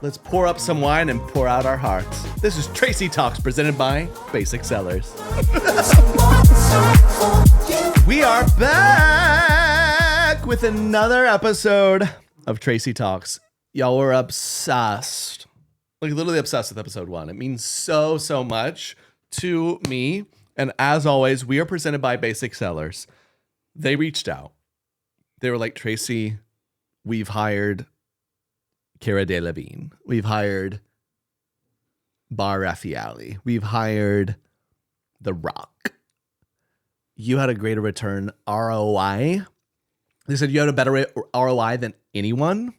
Let's pour up some wine and pour out our hearts. This is Tracy Talks presented by Basic Sellers. We are back with another episode of Tracy Talks. Y'all were obsessed. Like literally obsessed with episode 1. It means so much to me. And as always, we are presented by Basic Sellers. They reached out. They were like, Tracy, we've hired Cara Delevingne. We've hired Bar Raffaele. We've hired The Rock. You had a greater return ROI. They said you had a better ROI than anyone.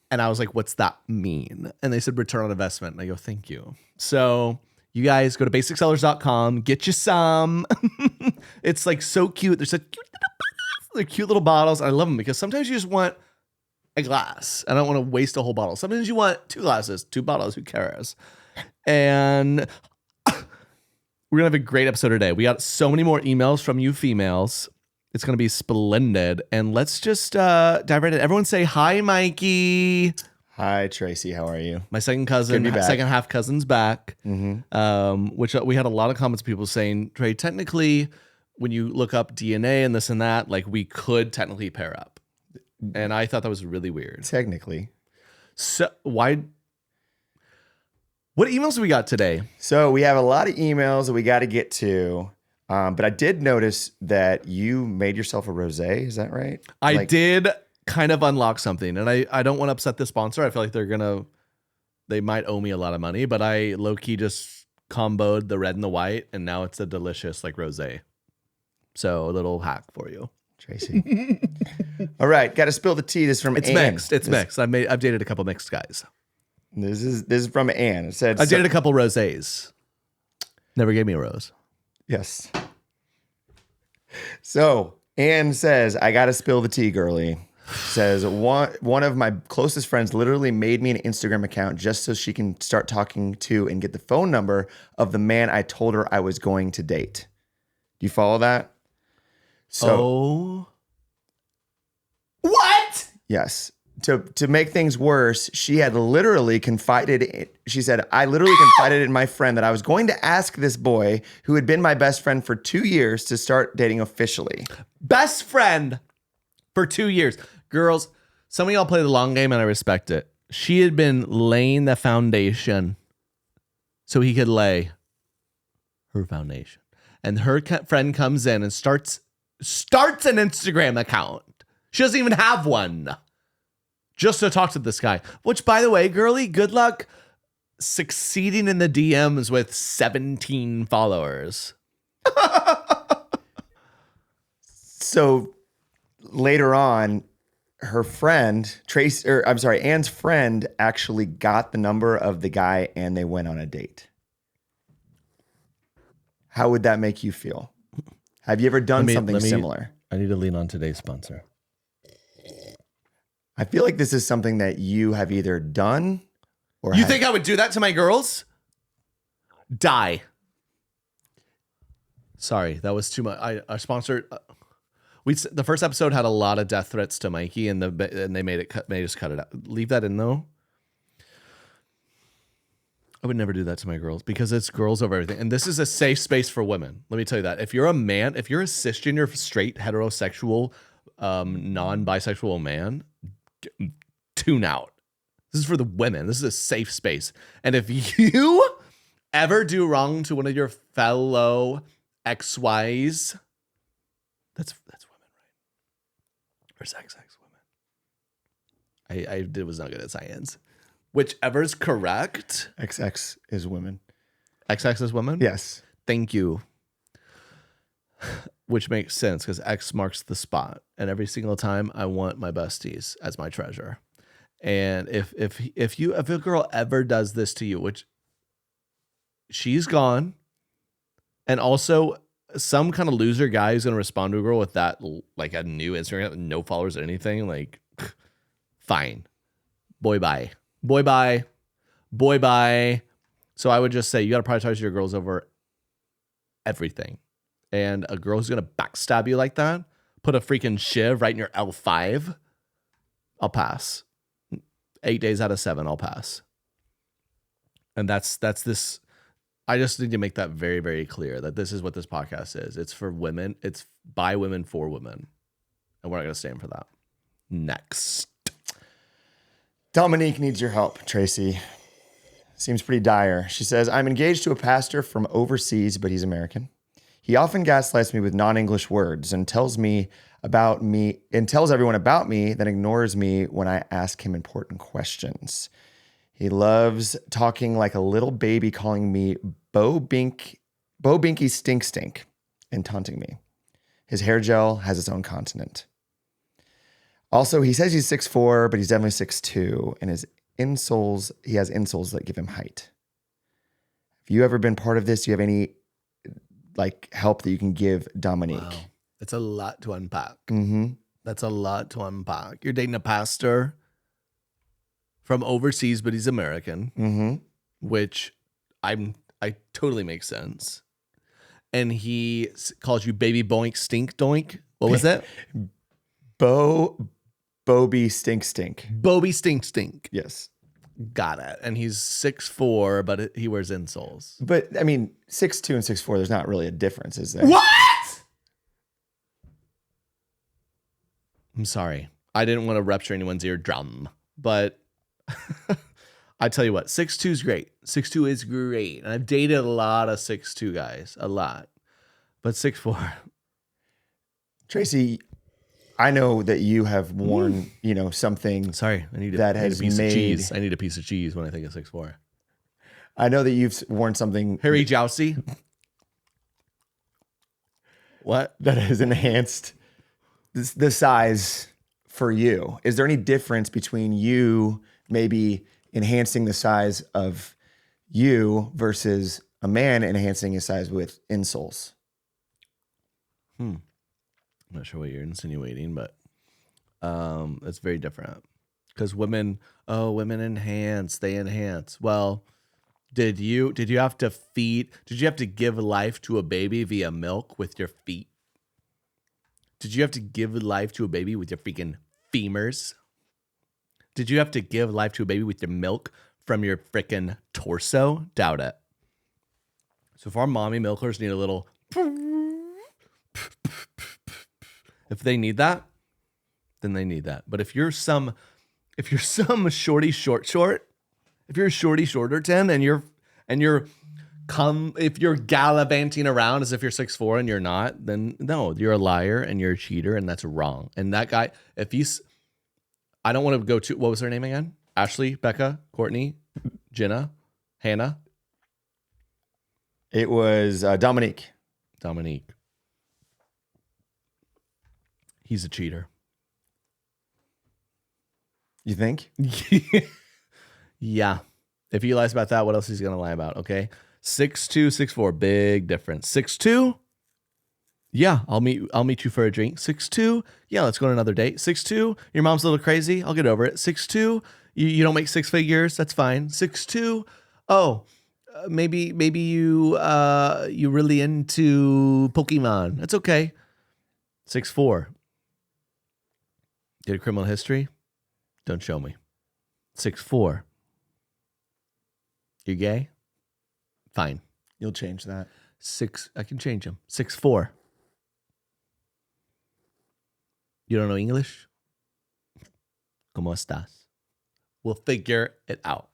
And I was like, what's that mean? And they said return on investment. And I go, thank you. So you guys go to basicsellers.com, get you some. It's like so cute. They're such cute little bottles. I love them because sometimes you just want a glass. I don't want to waste a whole bottle. Sometimes you want 2 glasses, 2 bottles. Who cares? And we're going to have a great episode today. We got so many more emails from you females. It's going to be splendid. And let's just dive right in. Everyone say hi, Mikey. Hi, Tracy. How are you? My second cousin, second half cousin's back. Mm-hmm. Which we had a lot of comments, people saying, Trey, technically, when you look up DNA and this and that, like we could technically pair up. And I thought that was really weird. Technically. So why? What emails do we got today? So we have a lot of emails that we got to get to. But I did notice that you made yourself a rosé. Is that right? I did kind of unlock something. And I don't want to upset the sponsor. I feel like they might owe me a lot of money. But I low-key just comboed the red and the white. And now it's a delicious like rosé. So a little hack for you. Tracy. All right, got to spill the tea. This is from It's Ann. mixed. It's mixed. I've dated a couple mixed guys. This is from Ann. It said I dated a couple rosés. Never gave me a rose. Yes. So Ann says, I got to spill the tea, girly. Says one of my closest friends literally made me an Instagram account just so she can start talking to and get the phone number of the man I told her I was going to date. Do you follow that? So, what? Yes. To make things worse, she had literally confided. She said, I literally confided in my friend that I was going to ask this boy who had been my best friend for 2 years to start dating officially. Best friend for 2 years. Girls, some of y'all play the long game and I respect it. She had been laying the foundation so he could lay her foundation. And her friend comes in and starts an Instagram account. She doesn't even have one. Just to talk to this guy. Which, by the way, girly, good luck succeeding in the DMs with 17 followers. So later on, her friend, Ann's friend actually got the number of the guy and they went on a date. How would that make you feel? Have you ever done something similar? I need to lean on today's sponsor. I feel like this is something that you have either done or You think I would do that to my girls? Die. Sorry, that was too much. Our sponsor, the first episode had a lot of death threats to Mikey, and they made us cut it out. Leave that in though. I would never do that to my girls because it's girls over everything. And this is a safe space for women. Let me tell you that. If you're a man, if you're a cisgender, straight, heterosexual, non-bisexual man, tune out. This is for the women. This is a safe space. And if you ever do wrong to one of your fellow XYs, that's women, right? Or sex women. I was not good at science. Whichever's correct. XX is women. XX is women? Yes. Thank you. Which makes sense because X marks the spot. And every single time I want my besties as my treasure. And if a girl ever does this to you, which she's gone, and also some kind of loser guy who's going to respond to a girl with that, like a new Instagram, no followers or anything, like, fine. Boy, bye. Boy, bye. Boy, bye. So I would just say you got to prioritize your girls over everything. And a girl who's going to backstab you like that, put a freaking shiv right in your L5, I'll pass. 8 days out of 7, I'll pass. And that's this. I just need to make that very, very clear that this is what this podcast is. It's for women. It's by women for women. And we're not going to stand for that. Next. Dominique needs your help, Tracy. Seems pretty dire. She says, I'm engaged to a pastor from overseas, but he's American. He often gaslights me with non-English words and tells everyone about me, then ignores me when I ask him important questions. He loves talking like a little baby, calling me Bo Binky Stink Stink and taunting me. His hair gel has its own continent. Also, he says he's 6'4", but he's definitely 6'2", and he has insoles that give him height. Have you ever been part of this? Do you have any help that you can give Dominique? Wow. It's a lot to unpack. Mm-hmm. That's a lot to unpack. You're dating a pastor from overseas, but he's American, which I totally makes sense. And he calls you baby boink stink doink. What was that? Bobby Stink Stink. Bobby stink stink. Yes. Got it. And he's 6'4", but he wears insoles. But I mean, 6'2" and 6'4", there's not really a difference, is there? What? I'm sorry. I didn't want to rupture anyone's eardrum, but I tell you what, 6'2" is great. 6'2" is great. And I've dated a lot of 6'2" guys, a lot. But 6'4". Tracy, I know that you have worn, something. Sorry, I need that a has piece made. of cheese. I need a piece of cheese when I think of 6'4". I know that you've worn something. Harry Jousey. What? That has enhanced the size for you. Is there any difference between you maybe enhancing the size of you versus a man enhancing his size with insoles? I'm not sure what you're insinuating, but it's very different. Because women enhance, they enhance. Well, did you have to give life to a baby via milk with your feet? Did you have to give life to a baby with your freaking femurs? Did you have to give life to a baby with your milk from your freaking torso? Doubt it. So if our mommy milkers need a little, if they need that, then they need that. But if you're some shorty short, if you're a shorty shorter 10 and if you're gallivanting around as if you're 6'4" and you're not, then no, you're a liar and you're a cheater, and that's wrong. And that guy, I don't want to go to, what was her name again? Ashley, Becca, Courtney, Jenna, Hannah. It was Dominique. Dominique. He's a cheater. You think? Yeah. If he lies about that, what else is he going to lie about? Okay. 6'2", 6'4", big difference. 6'2", yeah, I'll meet you for a drink. 6'2", yeah, let's go on another date. 6'2", your mom's a little crazy, I'll get over it. 6'2", you don't make 6 figures, that's fine. 6'2", oh, maybe you really into Pokemon, that's okay. 6'4", get a criminal history, don't show me. 6'4", you gay? Fine. You'll change that. 6, I can change him. 6'4". You don't know English? ¿Cómo estás? We'll figure it out.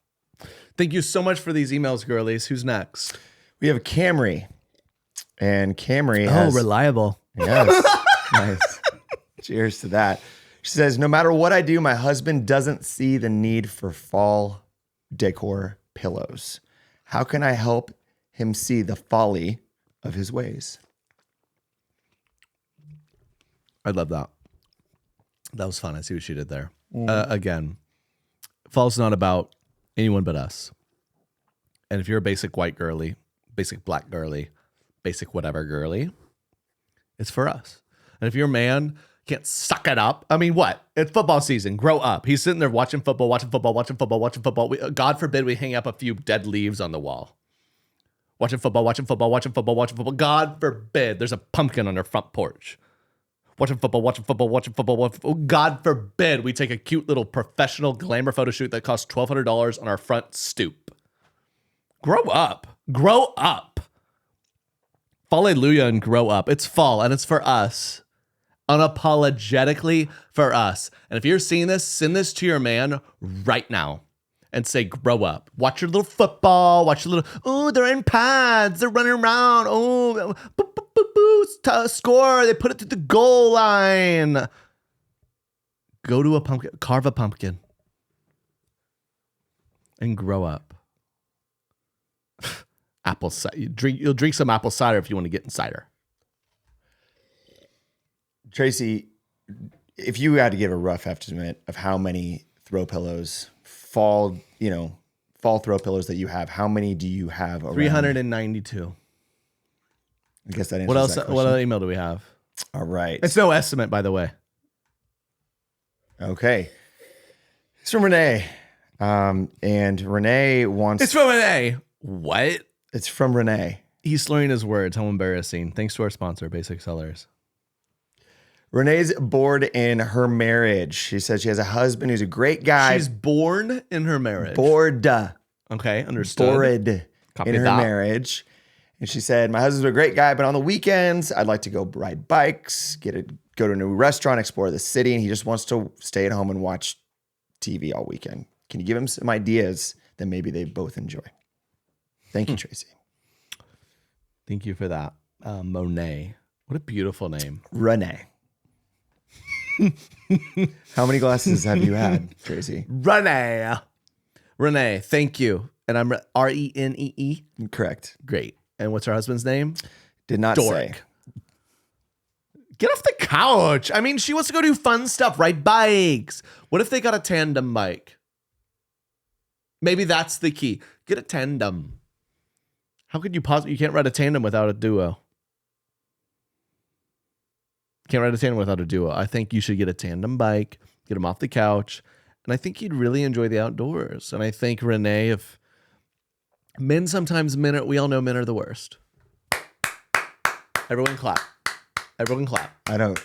Thank you so much for these emails, girlies. Who's next? We have Camry. And Camry has... Oh, reliable. Yes. Nice. Cheers to that. She says, no matter what I do, my husband doesn't see the need for fall decor pillows. How can I help him see the folly of his ways? I love that. That was fun. I see what she did there. Again, fall's not about anyone but us. And if you're a basic white girly, basic black girly, basic whatever girly, it's for us. And if you're a man, can't suck it up. I mean, what? It's football season. Grow up. He's sitting there watching football. God forbid we hang up a few dead leaves on the wall. Watching football. God forbid there's a pumpkin on their front porch. watching football, watching football, watching football, watching football. God forbid we take a cute little professional glamour photo shoot that costs $1,200 on our front stoop. Grow up. Grow up. Hallelujah and grow up. It's fall and it's for us. Unapologetically for us. And if you're seeing this, send this to your man right now and say, grow up. Watch your little football. Watch your little, oh, they're in pads. They're running around. Oh, boop, boop, boop, boop, score. They put it to the goal line. Go to a pumpkin, carve a pumpkin and grow up. Apple cider. You'll drink some apple cider if you want to get in cider. Tracy, if you had to give a rough estimate of how many throw pillows, fall throw pillows that you have, how many do you have around? 392. I guess that answers What else? that question. What other email do we have? All right. It's no estimate, by the way. Okay. It's from Renee. And Renee wants... It's from Renee. What? It's from Renee. He's slurring his words. How embarrassing. Thanks to our sponsor, Basic Sellers. Renee's bored in her marriage. She says she has a husband who's a great guy. She's born in her marriage. Bored. Okay, understood. Bored Copy in her that. marriage. And she said, my husband's a great guy, but on the weekends, I'd like to go ride bikes, go to a new restaurant, explore the city, and he just wants to stay at home and watch TV all weekend. Can you give him some ideas that maybe they both enjoy? Thank you, Tracy. Thank you for that. Monet. What a beautiful name. Renee. How many glasses have you had, Tracy? Renee. Renee, thank you. And I'm Renee. Correct. Great. And what's her husband's name? Did not Dork. say. Get off the couch. I mean, she wants to go do fun stuff, ride bikes. What if they got a tandem bike? Maybe that's the key. Get a tandem. How could you possibly? You can't ride a tandem without a duo. Can't ride a tandem without a duo. I think you should get a tandem bike, get him off the couch, and I think he'd really enjoy the outdoors. And I think, Renee, if men we all know men are the worst. Everyone clap. Everyone clap. I don't.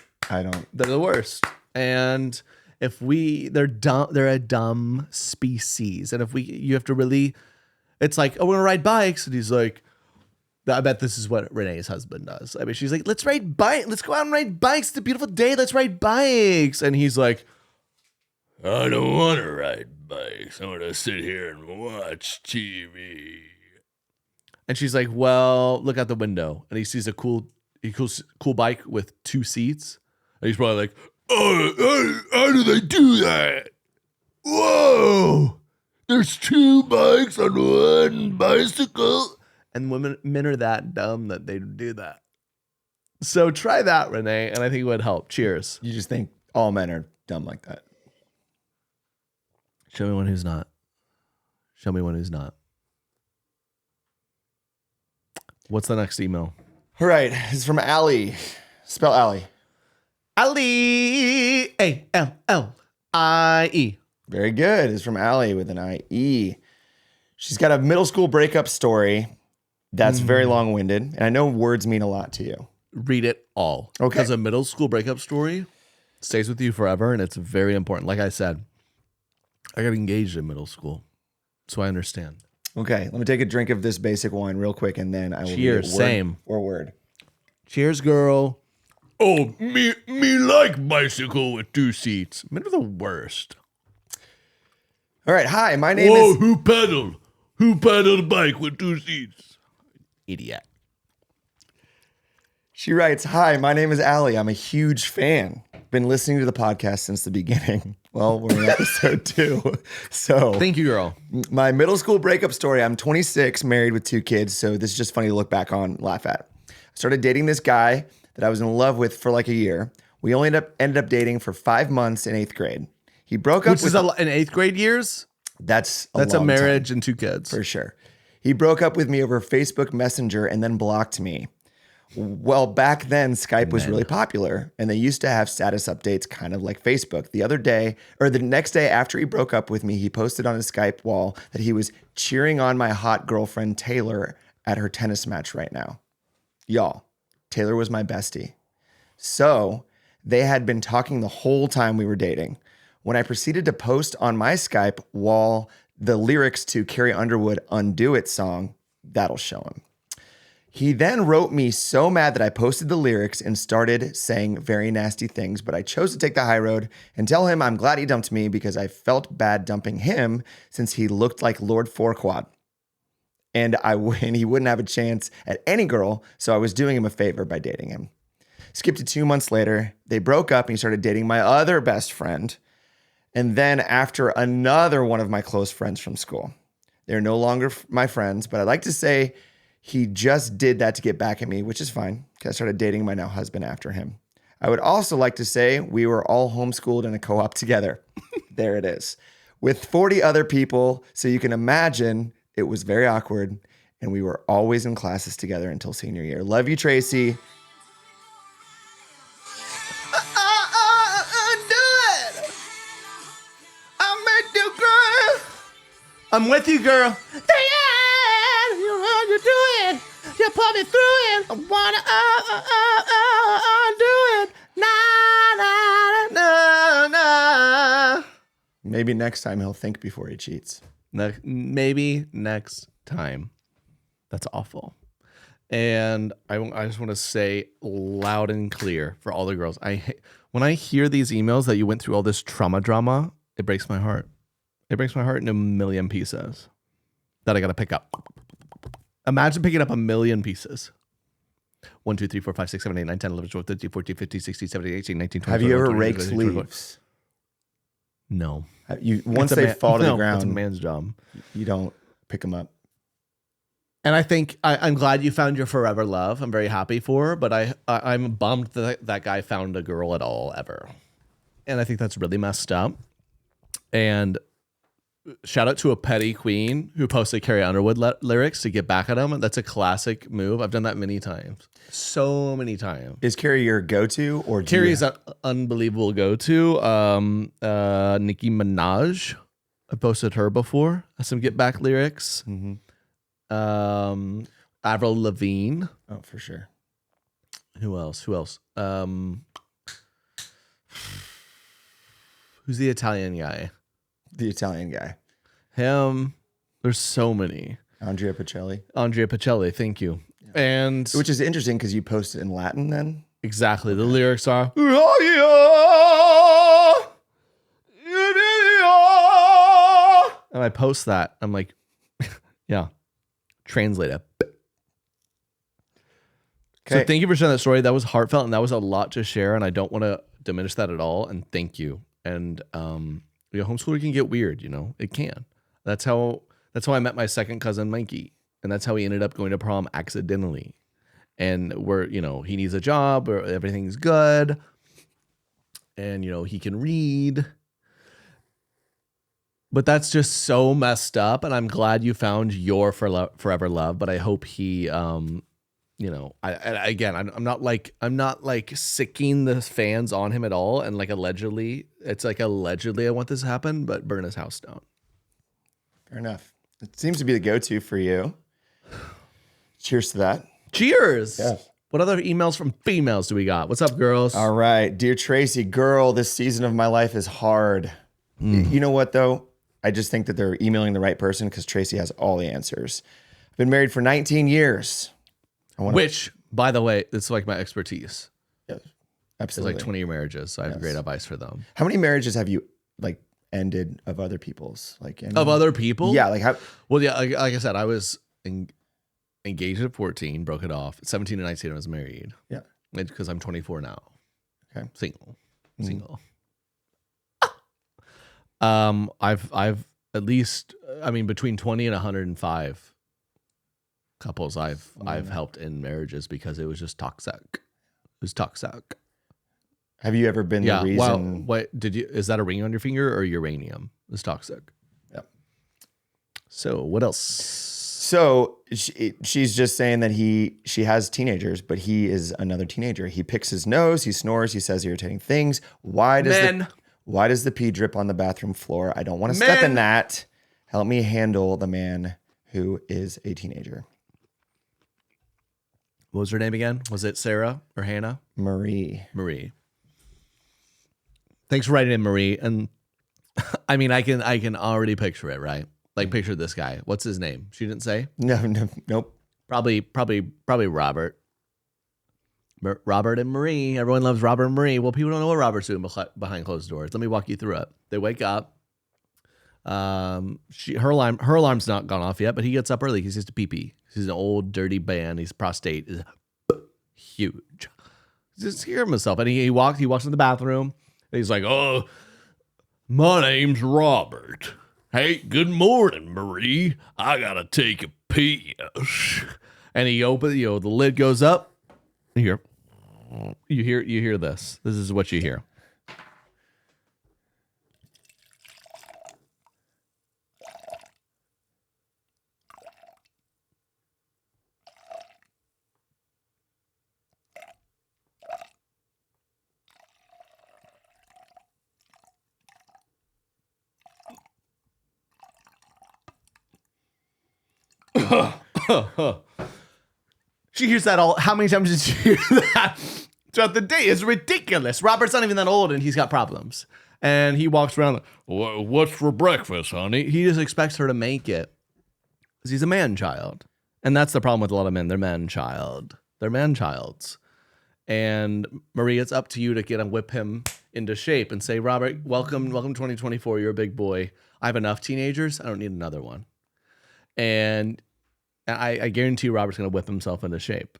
They're the worst. And if they're dumb, they're a dumb species. And if you have to really, it's like, oh, we're gonna ride bikes. And he's like, I bet this is what Renee's husband does. I mean, she's like, let's ride bike. Let's go out and ride bikes. It's a beautiful day. Let's ride bikes. And he's like, I don't want to ride bikes. I want to sit here and watch TV. And she's like, well, look out the window. And he sees a cool bike with 2 seats. And he's probably like, oh, how do they do that? Whoa, there's 2 bikes on 1 bicycle. And men are that dumb that they do that. So try that, Renee, and I think it would help. Cheers. You just think all men are dumb like that. Show me one who's not. Show me one who's not. What's the next email? All right. This is from Allie. Spell Allie. Allie. A-L-L-I-E. Very good. It's from Allie with an I-E. She's got a middle school breakup story that's very long-winded. And I know words mean a lot to you. Read it all. Okay. Because a middle school breakup story stays with you forever, and it's very important. Like I said, I got engaged in middle school, so I understand. Okay. Let me take a drink of this basic wine real quick, and then I will Cheers. read it Same. word. Cheers, girl. Oh, me like bicycle with 2 seats. Men are the worst. All right. Hi, my name is... Who pedaled a bike with 2 seats? Idiot. She writes, hi, my name is Allie. I'm a huge fan. Been listening to the podcast since the beginning. Well, we're in episode 2. So Thank you, girl. my middle school breakup story. I'm 26, married with 2 kids. So this is just funny to look back on, laugh at. I started dating this guy that I was in love with for like a year. We only ended up dating for 5 months in 8th grade. He broke up Which is in 8th grade years? That's a That's a long marriage time, and 2 kids. for sure. He broke up with me over Facebook Messenger and then blocked me. Well, back then, Skype was really popular, and they used to have status updates kind of like Facebook. The next day after he broke up with me, he posted on his Skype wall that he was cheering on my hot girlfriend, Taylor, at her tennis match right now. Y'all, Taylor was my bestie. So They had been talking the whole time we were dating. When I proceeded to post on my Skype wall the lyrics to Carrie Underwood Undo It song, that'll show him. He then wrote me so mad that I posted the lyrics and started saying very nasty things, but I chose to take the high road and tell him I'm glad he dumped me because I felt bad dumping him since he looked like Lord Fourquad. And he wouldn't have a chance at any girl, so I was doing him a favor by dating him. Skip to 2 months later, they broke up and he started dating my other best friend. And then after another one of my close friends from school. They're no longer my friends, but I'd like to say he just did that to get back at me, which is fine, because I started dating my now husband after him. I would also like to say we were all homeschooled in a co-op together. There it is. With 40 other people, so you can imagine it was very awkward, and we were always in classes together until senior year. Love you, Tracy. Undo it. I'll make you girl. I'm with you, girl. You do it. You put me through it. I wanna undo it. Na, na, na, na. Maybe next time he'll think before he cheats. Maybe next time. That's awful. And I just want to say loud and clear for all the girls. When I hear these emails that you went through all this trauma drama, it breaks my heart. It breaks my heart in a million pieces that I got to pick up. Imagine picking up a million pieces. 1, 2, 3, 4, 5, 6, 7, 8, 9, 10, 11, 12, 13, 14, 15, 16, 17, 18, 19, 20. Have you ever raked leaves? No. Once they fall to the ground, it's a man's job. You don't pick them up. And I think I'm glad you found your forever love. I'm very happy for her, but I'm bummed that guy found a girl at all ever. And I think that's really messed up. And shout out to a petty queen who posted Carrie Underwood lyrics to get back at him. That's a classic move. I've done that many times. So many times. Is Carrie your go-to? Or Carrie's an unbelievable go-to. Nicki Minaj. I posted her before. Some get back lyrics. Mm-hmm. Avril Lavigne. Oh, for sure. Who else? Who's the Italian guy? The Italian guy. Him. There's so many. Andrea Bocelli. Thank you. Yeah. And which is interesting because you posted in Latin then. Exactly. The lyrics are. And I post that. I'm like, yeah. Translate it. Okay. So thank you for sharing that story. That was heartfelt and that was a lot to share. And I don't want to diminish that at all. And thank you. And homeschooling can get weird, it can. That's how I met my second cousin, Mikey. And that's how he ended up going to prom accidentally. And he needs a job or everything's good. And, he can read. But that's just so messed up. And I'm glad you found your forever love. But I hope he, I'm not like sicking the fans on him at all. And allegedly I want this to happen, but burn his house down. Fair enough. It seems to be the go-to for you. Cheers to that. Cheers. Yes. What other emails from females do we got? What's up, girls? All right. Dear Tracy, girl, this season of my life is hard. You know what, though? I just think that they're emailing the right person because Tracy has all the answers. I've been married for 19 years. Which, by the way, it's like my expertise. Yeah, absolutely. It's like 20-year marriages, so I have great advice for them. How many marriages have you ended of other people's? Of other people? Yeah, how? Well, yeah, like I said, I was engaged at 14, broke it off. At 17 and 19, I was married. Yeah, because I'm 24 now. Okay, single. I've at least, between 20 and 105 couples I've helped in marriages because it was just toxic. It was toxic. Have you ever been the reason? What is that a ring on your finger or uranium? It's toxic. Yep. So what else? So she's just saying that she has teenagers, but he is another teenager. He picks his nose, he snores, he says irritating things. Why does the pee drip on the bathroom floor? I don't want to step in that. Help me handle the man who is a teenager. What was her name again? Was it Sarah or Hannah? Marie. Thanks for writing in, Marie. And I mean, I can already picture it, right? Like picture this guy. What's his name? She didn't say. Nope. Probably Robert. Robert and Marie. Everyone loves Robert and Marie. Well, people don't know what Robert's doing behind closed doors. Let me walk you through it. They wake up. Her alarm's not gone off yet, but he gets up early. He's just a pee-pee. He's an old dirty man. His prostate is huge. Just hear himself, and he walks in the bathroom. And he's like, "Oh, my name's Robert. Hey, good morning, Marie. I gotta take a piss." And he opens, the lid goes up. You hear this. This is what you hear. She hears that all. How many times did she hear that throughout the day? It's ridiculous. Robert's not even that old, and he's got problems. And he walks around like, "What's for breakfast, honey?" He just expects her to make it because he's a man-child. And that's the problem with a lot of men. They're man-child. They're man-childs. And Marie, it's up to you to get and whip him into shape and say, "Robert, welcome 2024. You're a big boy. I have enough teenagers. I don't need another one." And I guarantee you Robert's going to whip himself into shape.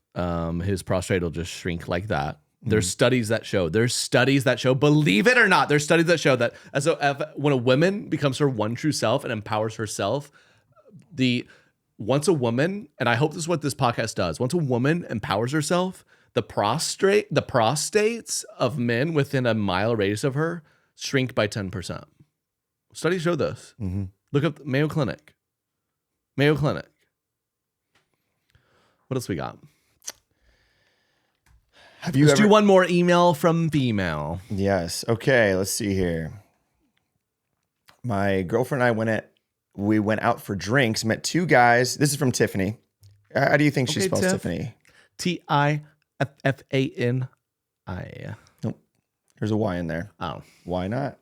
His prostate will just shrink like that. There's studies that show, believe it or not, there's studies that show that when a woman becomes her one true self and empowers herself, once a woman, and I hope this is what this podcast does, once a woman empowers herself, the prostates of men within a mile radius of her shrink by 10%. Studies show this. Mm-hmm. Look up Mayo Clinic. What else we got? Let's do one more email from female. Yes. Okay. Let's see here. My girlfriend and I went out for drinks, met two guys. This is from Tiffany. How do you think she spells Tiffany? Tiffani. Nope. There's a Y in there. Oh. Why not?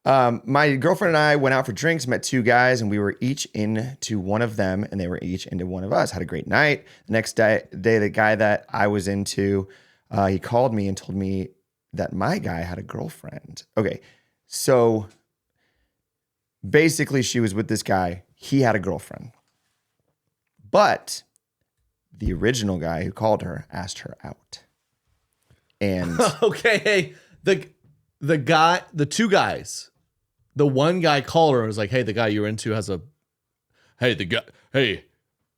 My girlfriend and I went out for drinks, met two guys, and we were each into one of them, and they were each into one of us. Had a great night. The next day, the guy that I was into, he called me and told me that my guy had a girlfriend. Okay, so basically she was with this guy. He had a girlfriend. But the original guy who called her asked her out. And okay, the two guys. The one guy called her and was like, "Hey, the guy you're into has a." Hey,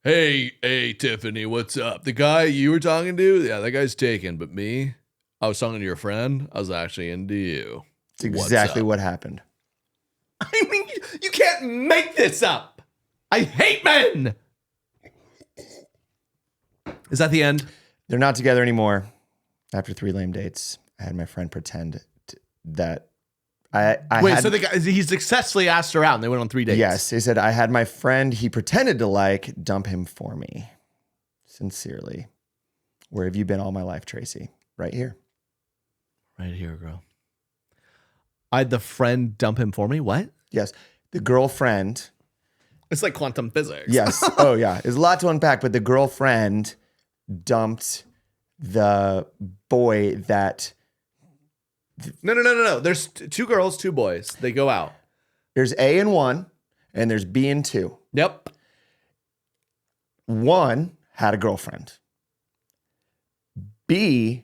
hey, Tiffany, what's up? The guy you were talking to, yeah, that guy's taken. But me, I was talking to your friend. I was actually into you. It's exactly what happened. I mean, you can't make this up. I hate men. Is that the end? They're not together anymore. After 3 lame dates, I had my friend pretend that so the guy, he successfully asked her out and they went on 3 dates. Yes. He said, I had my friend he pretended to like dump him for me. Sincerely. Where have you been all my life, Tracy? Right here. Right here, girl. I had the friend dump him for me? What? Yes. The girlfriend. It's like quantum physics. Yes. Oh, yeah. There's a lot to unpack, but the girlfriend dumped the boy that... No. There's 2 girls, 2 boys. They go out. There's A in 1, and there's B in 2. Yep. 1 had a girlfriend. B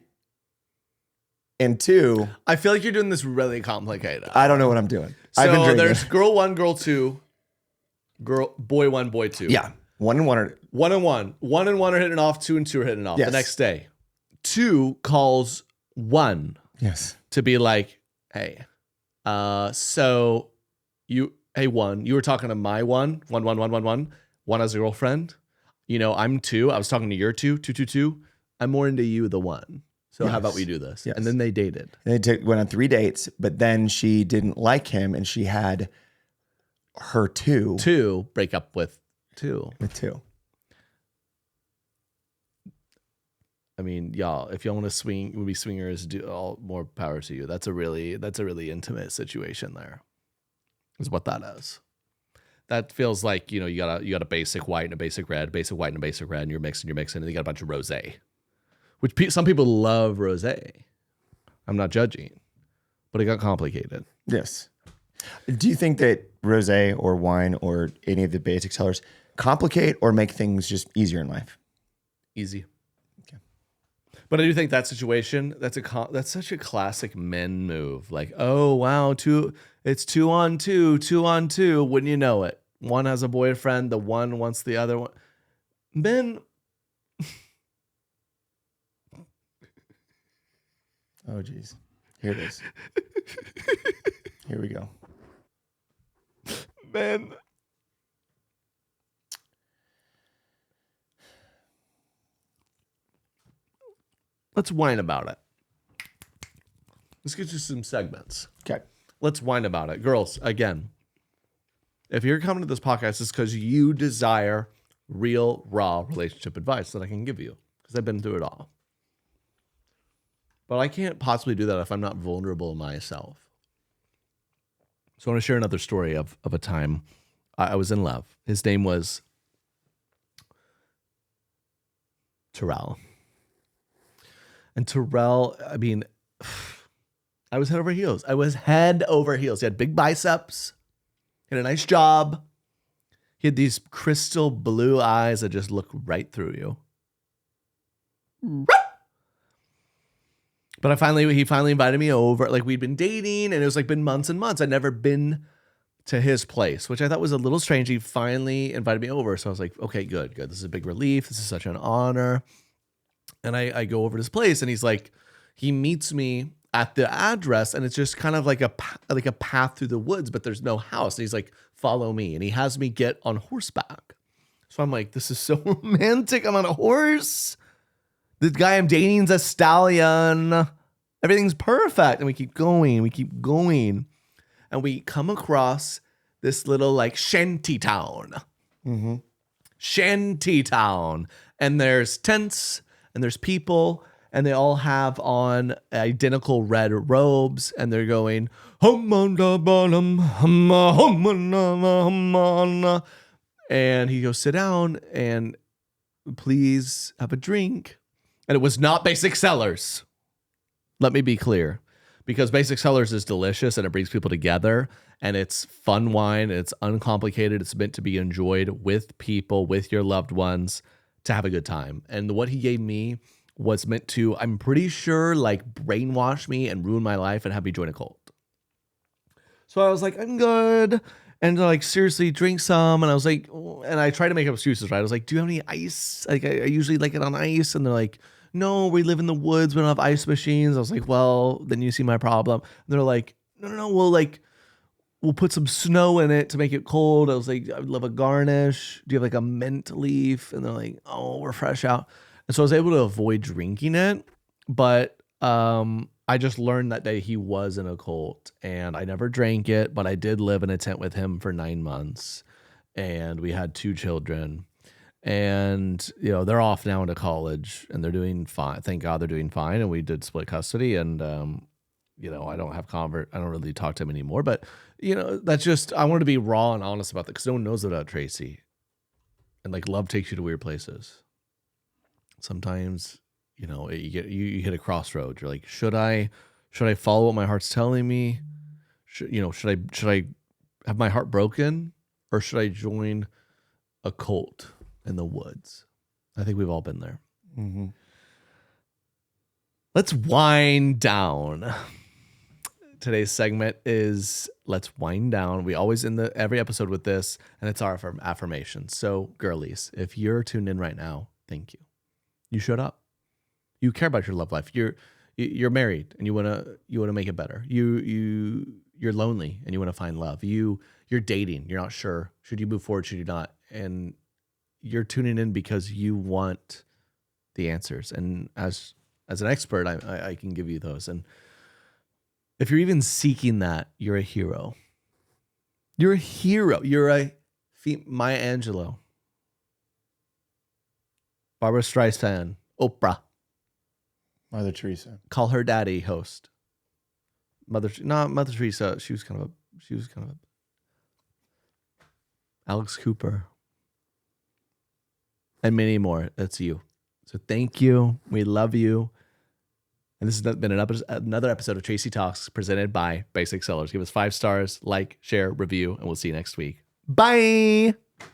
in 2. I feel like you're doing this really complicated. I don't know what I'm doing. So there's girl 1, girl 2, boy 1, boy 2. Yeah. 1 and 1 are... 1 and 1. 1 and 1 are hitting off, 2 and 2 are hitting off. Yes. The next day. 2 calls 1. Yes. To be like, hey, so you, hey, 1, you were talking to my 1 has a girlfriend. I'm 2. I was talking to your 2. I'm more into you, the 1. So how about we do this? Yes. And then they dated. And they went on 3 dates, but then she didn't like him, and she had her 2 break up with 2. With 2. I mean, y'all, if y'all want to swing, be swingers, do all more power to you. That's a really intimate situation. There is what that is. That feels like, you got a basic white and a basic red, and you're mixing, and you got a bunch of rosé, which some people love rosé. I'm not judging, but it got complicated. Yes. Do you think that rosé or wine or any of the basic sellers complicate or make things just easier in life? Easy. But I do think that situation, that's such a classic men move. Like, oh, wow, it's 2-on-2. Wouldn't you know it? One has a boyfriend, the one wants the other one. Men. Oh, geez. Here it is. Here we go. Men. Let's whine about it. Let's get to some segments. Okay. Let's whine about it. Girls, again, if you're coming to this podcast, it's because you desire real, raw relationship advice that I can give you, because I've been through it all. But I can't possibly do that if I'm not vulnerable myself. So I want to share another story of a time I was in love. His name was Terrell. And Terrell, I mean, I was head over heels. He had big biceps. He had a nice job. He had these crystal blue eyes that just look right through you. But he finally invited me over. Like, we'd been dating, and it was like been months and months. I'd never been to his place, which I thought was a little strange. He finally invited me over. So I was like, okay, good. This is a big relief. This is such an honor. And I go over to his place, and he's like, he meets me at the address, and it's just kind of like a path through the woods, but there's no house. And he's like, follow me. And he has me get on horseback. So I'm like, this is so romantic. I'm on a horse. The guy I'm dating is a stallion. Everything's perfect. And we keep going. And we come across this little like shanty town. Mm-hmm. Shanty town. And there's tents, and there's people, and they all have on identical red robes, and they're going, and he goes, sit down and please have a drink. And it was not Basic Sellers. Let me be clear, because Basic Sellers is delicious and it brings people together, and it's fun wine, and it's uncomplicated. It's meant to be enjoyed with people, with your loved ones, to have a good time. And what he gave me was meant to, I'm pretty sure, like brainwash me and ruin my life and have me join a cult. So I was like, I'm good. And they're like, seriously, drink some. And I was like, and I tried to make up excuses, right? I was like, do you have any ice? Like, I usually like it on ice. And they're like, no, we live in the woods. We don't have ice machines. I was like, well, then you see my problem. And they're like, no, we'll put some snow in it to make it cold. I was like, I would love a garnish. Do you have like a mint leaf? And they're like, oh, we're fresh out. And so I was able to avoid drinking it. But I just learned that day he was in a cult, and I never drank it, but I did live in a tent with him for 9 months, and we had 2 children. And, they're off now into college, and they're doing fine. Thank God they're doing fine. And we did split custody, and, I don't really talk to him anymore, but that's just, I want to be raw and honest about that, because no one knows about Tracy. And like, love takes you to weird places. Sometimes, you hit a crossroad. You're like, should I follow what my heart's telling me? Should I have my heart broken, or should I join a cult in the woods? I think we've all been there. Mm-hmm. Let's wind down. Today's segment is Let's Wind Down. We always end every episode with this, and it's our affirmations. So, girlies, if you're tuned in right now, thank you. You showed up. You care about your love life. You're married, and you wanna make it better. You're lonely, and you want to find love. You're dating. You're not sure. Should you move forward? Should you not? And you're tuning in because you want the answers. And as an expert, I can give you those. And if you're even seeking that, you're a hero. You're a hero. You're a Maya Angelou, Barbara Streisand, Oprah. Mother Teresa. Call her daddy host. Not Mother Teresa. She was kind of a Alex Cooper. And many more. That's you. So thank you. We love you. And this has been another episode of Tracy Talks presented by Basic Sellers. Give us 5 stars, like, share, review, and we'll see you next week. Bye.